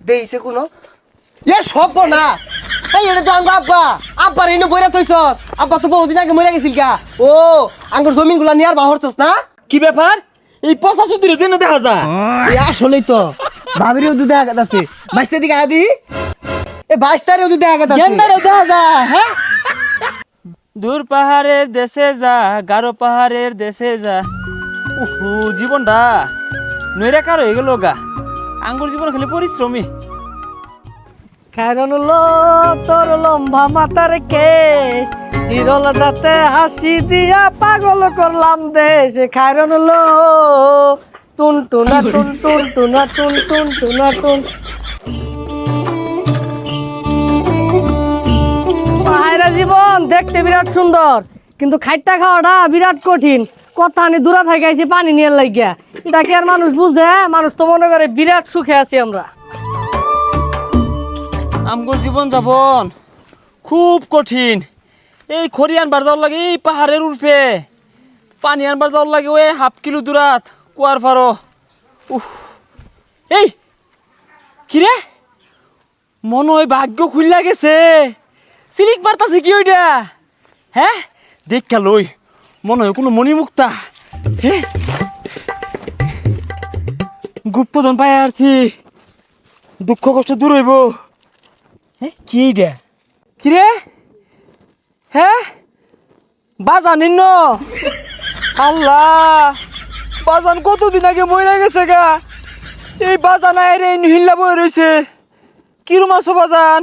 দেইছে কোনো এ সব না এই এটা তো আঙ্গ আব্বা আব্বার এনে বইরা থইছস আব্বা তো বহুদিন আগে মরে গেছিল গা ও আঙ্গুর জমিনগুলা নিয়ার বাহরছস না কি ব্যাপার এই 85 দিনের দিন দেখা যায় এ আসলেই তো ভাবিরও দুধ দেখা আছে 22 দিকে আদি এ 22 তারিখও দুধ দেখা আছে গেন্দারে দেখা যায় হ্যাঁ দূর পাহাড়ের দেশে যা গারো পাহাড়ের দেশে যা উহু জীবনটা নইরা কার হয়ে গেল গা আঙ্গুর জীবন খালি পরিশ্রমী কারণ তোর লম্বা মাথার কেশ চিরল দাঁতে হাসি দিয়া পাগল করলাম দেশ কারণ টুন টুনা টুন টুন টুনা টুন টুন টুনা টুন পাহাড়া জীবন দেখতে বিরাট সুন্দর কিন্তু খাইটা খাওয়াটা বিরাট কঠিন কথা আনি দূরা থাকাইছি পানি নিয়ে লাগিয়া এটা কি আর মানুষ বুঝে মানুষ তো মনে করে বিরাট সুখে আছি আমরা আমগুর জীবন যাপন খুব কঠিন এই খড়ি আনবার যাওয়ার লাগে এই পাহাড়ের উর্ফে পানি আনবার যাওয়ার লাগে ওই হাফ কিলো দূরাত কুয়ার পারো উহ এই কিরে মনে হয় ভাগ্য খুললা গেছে সিলিক বার্তাছে কি ওইটা হ্যাঁ দেখা লই মনে হয় কোনো মণিমুক্তা হ্যাঁ গুপ্তধন পাই আসছি দুঃখ কষ্ট দূর হইব হ্যাঁ কি এইটা কিরে হ্যাঁ বাজান নিন্ন আল্লাহ বাজান কতদিন আগে মরে গেছে গা এই বাজান আইরে হিল্লা বই রয়েছে কিরম আছো বাজান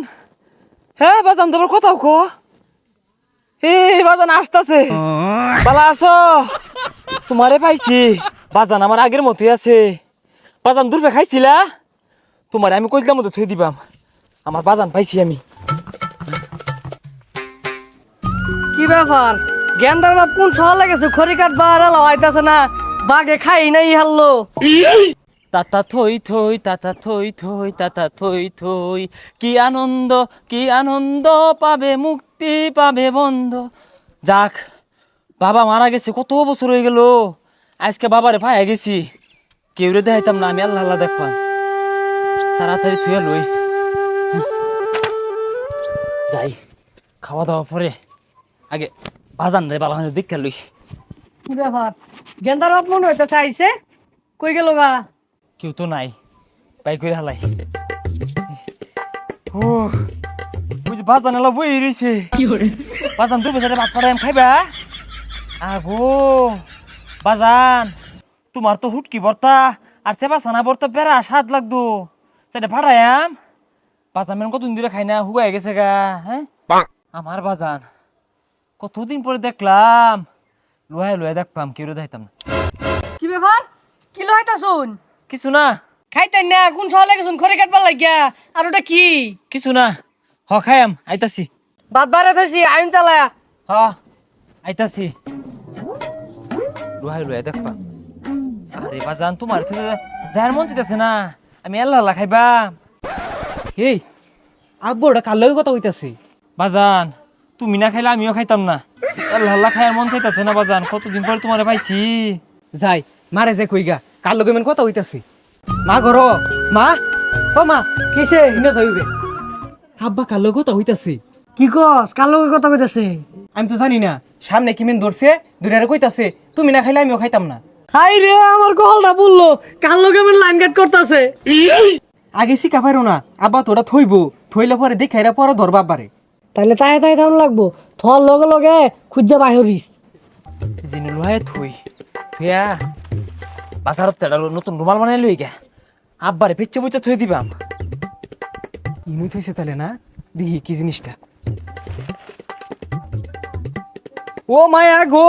হ্যাঁ বাজান তোমার কথাও কো এই বাজান আসতেছে বালা আছো তোমারে পাইছি বাজান আমার আগের মতোই আছে বাজান দূরবে খাইছিলা তোমারে আমি কইলাম মতো থুই দিবাম আমার বাজান পাইছি আমি কি ব্যাপার গেন্দার বাপ কোন শহর লেগেছে খড়ি কাটবা আর আইতাছে না বাগে খাই নাই হারলো তাতা থই থই তাতা থই থই তাতা থই থই কি আনন্দ পাবে মুক্তি পাবে বন্ধ যাক বাবা মারা গেছে কত বছর হয়ে গেল আজকে বাবারে পাইয়া গেছি কেউ রে দেখাইতাম না আমি আল্লাহ আল্লাহ দেখবাম তাড়াতাড়ি থুয়া লই যাই খাওয়া দাওয়া পরে আগে বাজান রে বাবা দেখা লই কি ব্যাপার গেন্দার বাপ মনে হইতেছে আইছে কই গেল গা কেউ তো নাই বাই করে হালাই ও বুঝি বাজান এলা বই রইছে বাজান দুই বছরে ভাত পাড়াই খাইবা আগো বাজান তোমার তো হুটকি ভর্তা আর চেপা ছানা ভর্তা বেড়া স্বাদ লাগতো সেটা ভাড়ায়াম বাজান মেন কতদিন ধরে খাই না হুগাই গেছে গা হ্যাঁ আমার বাজান কতদিন পরে দেখলাম লোহায় লোহায় দেখলাম কেউ দেখাইতাম না কি ব্যাপার কি লইতা শুন কিছু না খাইতেন না কোন শহর লেগেছুন খড়ি কাটবার লাগিয়া আর ওটা কি কিছু না হ খাইয়াম আইতাছি বাদ বারে থইছি আইন চালায়া হ আইতাছি লোহায় লোহায় দেখবা আরে বাজান তোমার থেকে যার মন চাইতেছে না আমি আল্লাহ আল্লাহ খাইবা এই আব্বু ওটা কার লগে কথা হইতাছে বাজান তুমি না খাইলে আমিও খাইতাম না আল্লাহ আল্লাহ খাইয়ার মন চাইতেছে না বাজান কতদিন পরে তোমারে পাইছি যাই মারে যে কইগা কার লগে মেন কথা হইতাছে মা ঘর মা ও মা কিসে হিনে যাইবে আব্বা কার লগে কথা হইতাছে কি কস কার লগে কথা কইতাছে আমি তো জানি না সামনে কি মেন ধরছে দুইটারে কইতাছে তুমি না খাইলে আমিও খাইতাম না হাই রে আমার গলটা বললো কার লগে মেন লাইন কাট করতেছে আগে শিখা পারো না আব্বা তোরা থইব থইলে পরে দেখাইরা পরে ধরবা আব্বারে তাইলে তাই তাই দাম লাগবো থর লগে লগে খুঁজা বাহিরিস জিনে লোহায় থুই থুয়া বাজারত তেডা নতুন রুমাল বানাই লই গা আব্বারে পেচ্ছে বুচ্ছে থুই দিবাম ইনুই থইছে তাহলে না দেখি কি জিনিসটা ও মায়া গো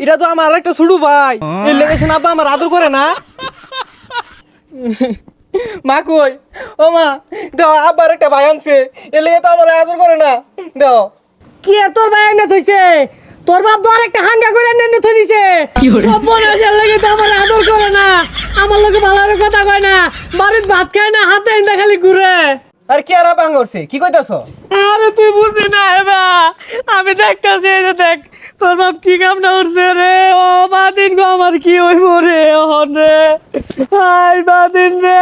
এটা তো আমার একটা ছুড়ু ভাই এর লেগেছেন আব্বা আমার আদর করে না মা কই ও মা দাও আব্বার একটা ভাই আনছে এর লেগে তো আমার আদর করে না দাও কি আর তোর ভাই না থইছে তোর বাপ তো আরেকটা হাঙ্গা করে এনে থই দিছে সব বনাসের লাগে তো আমার আদর করে না আমার লগে ভালো কথা কয় না বাড়ির ভাত খায় না হাতে এনে খালি ঘুরে আর কি আর ভাঙা উঠছে কি কইতাছ? আরে তুই বুঝলি না এবা আমি দেখতাছি এই যে দেখ তোর বাপ কি কামটা উঠছে রে ও বাদিন গো আমার কি হইব রে ওহন রে হাই বাদিন রে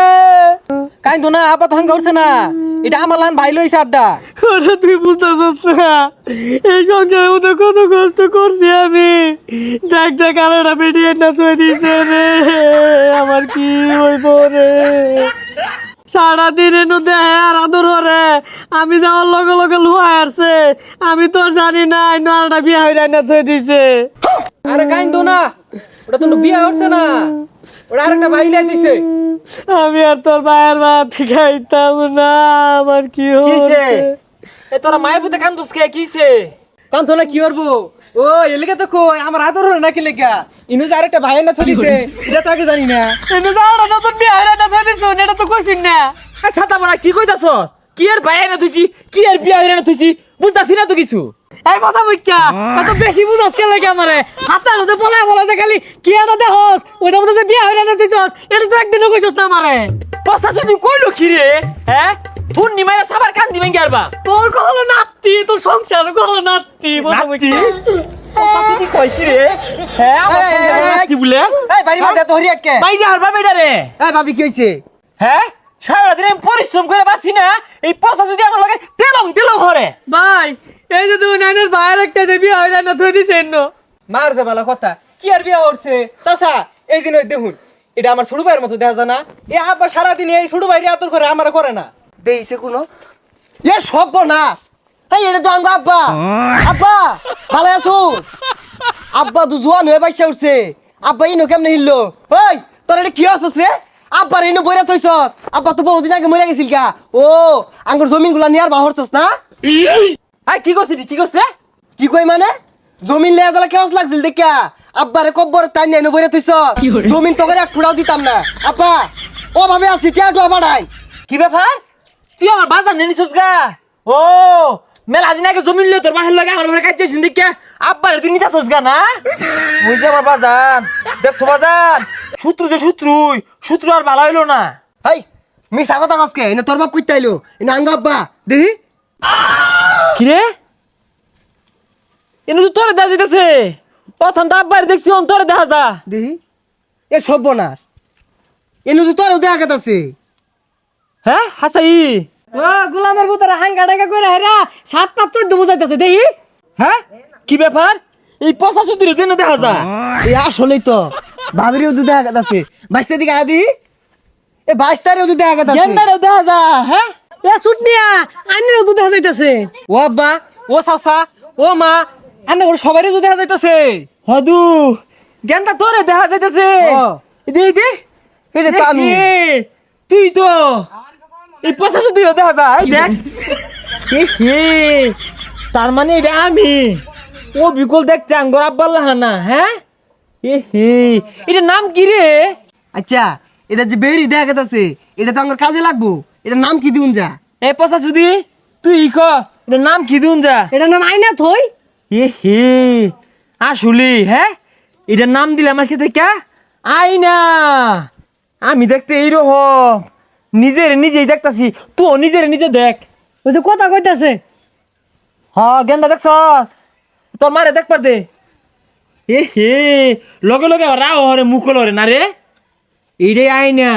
কাইন্দ না আপাত ভাঙা উঠছে না, এটা আমার লান ভাই লইছে আড্ডা। ওরে তুই বুঝতেছস না এই সংসারের মধ্যে কত কষ্ট করছি আমি দেখ দেখ আলোটা বেরিয়ে না তুই দিছে রে আমার কি হইব রে সারাদিন এনে দেয় আর আদর হরে আমি যাওয়ার লগে লগে লুয়া আসছে আমি তো জানি না নালটা বিয়া হয়ে না তুই দিছে আরে কাইন্দ না, ওটা তো বিয়া হচ্ছে না, ওটা আরেকটা ভাই লাই দিছে। আমি আর তোর মায়ের ভাত খাইতাম না আমার কি কিছে হচ্ছে এ তোরা মায়ের পুতে কান্দস কে কিছে? কান্ত না কি করবো? ও এলাকা তো কই আমার আদর হরে নাকি লেখা ইনু যে আরেকটা ভাই না চলিছে এটা তো আগে জানি না। এনে যাওয়াটা নতুন বিয়া হয়ে না তুই দিছ এটা তো কইছিস না এ ছাতা বড়া কি কইতাছস? কি আর ভাই না তুইছি, কি আর বিয়া হইরা না তুইছি, বুঝতাছি না তো কিছু। এই কথা বুঝছা এত বেশি বুঝাস কে লাগে আমারে হাতে হাতে বলা খালি কি এটা দেখস ওইটা মধ্যে বিয়া হয়ে না তুই চস এটা তো একদিনও কইছস না আমারে পস্তা যদি কইলো কি রে? হ্যাঁ তুই নিমাইরা সাবার কান দিবেন কি আরবা? তোর কহলো নাতি তোর সংসার কহলো নাতি নাতি? পস্তা যদি কই কি রে? হ্যাঁ আমার সংসার নাতি বলে? এই বাড়ি মধ্যে তো হরি আটকে। বাইরে হারবা বেটা রে। এই ভাবি কি হইছে? হ্যাঁ সারাদিন আমি পরিশ্রম করে বাসি না, এই পস্তা যদি আমার লাগে তেলং হরে। ভাই এই যে তুই নাইনের ভাইয়ের একটা যে বিয়া হয়ে না তুই দিছেন না মার যে ভালো কথা কি আর বিয়া হচ্ছে চাচা এই যে দেখুন এটা আমার ছোট ভাইয়ের মতো দেখা যায় না, এ আব্বা সারাদিন এই ছোট ভাইরে আদর করে আমার করে না দেইছে কোনো এ সব না। এই এটা তো আঙ্গো আব্বা, আব্বা ভালো আছো? আব্বা তো জোয়ান হয়ে বাইসা উঠছে, আব্বা ইনো কেমনে হিললো? ওই তোর এটা কি হচ্ছস রে? আব্বার ইনো বইরা থইছস, আব্বা তো বহুদিন আগে মরে গেছিল গা। ও আঙ্গুর জমিন গুলা নিয়ার বাহরছস না? আই কি করছিস কি করছ রে? কি কই মানে জমিন লেয়া জ্বালা কেমন লাগছিল দেখিয়া আব্বারে কব্বর তাই নিয়ে বইরে থইছ, জমিন তো করে এক ফুটাও দিতাম না। আব্বা ও ভাবে আছি টিয়াটু বাড়াই। কি ব্যাপার? তুই আমার বাজার নিয়ে নিছিস গা? ও মেলা দিন আগে জমিন লই তোর বাহির লাগে আমার ঘরে কাজছিস দেখিয়া আব্বার তুই নিতাছস গা না? বুঝছে আমার বাজার দেখছো বাজার শত্রু আর ভালো হইলো না। হাই মিছা কথা কসকে এনে তোর বাপ কইতে আইলো এনে আঙ্গ আব্বা দেখি কি রে? এনে তো তোরে দেখা যাইতেছে, প্রথম তো আব্বার দেখছি অন্তরে দেখা যা। দেখি এ সর্বনাশ এনে তো তোরও দেখা গেতাছে। হ্যাঁ হাসাই ও গোলামের ভিতরে হাঙ্গা ডাঙ্গা করে হেরা ৭-৫-১৪ বুঝাইতেছে দেখি হ্যাঁ কি ব্যাপার? এই পচা সুতির জন্য দেখা যা। এ আসলেই তো ভাবিরেও তো দেখা গেতাছে, বাইশটা দিকে আদি এ বাইশটারেও তো দেখা গেতাছে। গেন্দারেও দেখা যা। হ্যাঁ এ ছুটনিয়া আইনেরও দুধ দেখা যাইতেছে ও আব্বা ও চাচা ও মা আন্না করে সবারই তো দেখা যাইতাছে। হদু গেন্দা তোরে দেখা যাইতেছে। ও। দে দে এটা তো আমি। তুই তো এই পচা সুতির দেখা যা। এই দেখ এ হে তার মানে এটা আমি ও বিকল দেখতে আঙ্গর আব্বার লাহানা। হ্যাঁ এ হে এটা নাম কি রে? আচ্ছা এটা যে বেরি দেখা গেতাছে এটা তো আমার কাজে লাগবো, এটার নাম কি দিউন যা? এ পচা সুতি তুই ক এটা নাম কি দিউন যা? এটার নাম আইনা থই এ হে আসলে হ্যাঁ এটার নাম দিলাম আজকে থেকে আইনা। আমি দেখতে এইরকম নিজেই দেখতাছি, তুই নিজে দেখ। ওই যে কথা কইতাছে হ্যাঁ গেন্দা দেখছস তোর মারে দেখবার দে। এ হে লগে লগে রাও হরে মুখল হরে না রে এইটাই আইনা।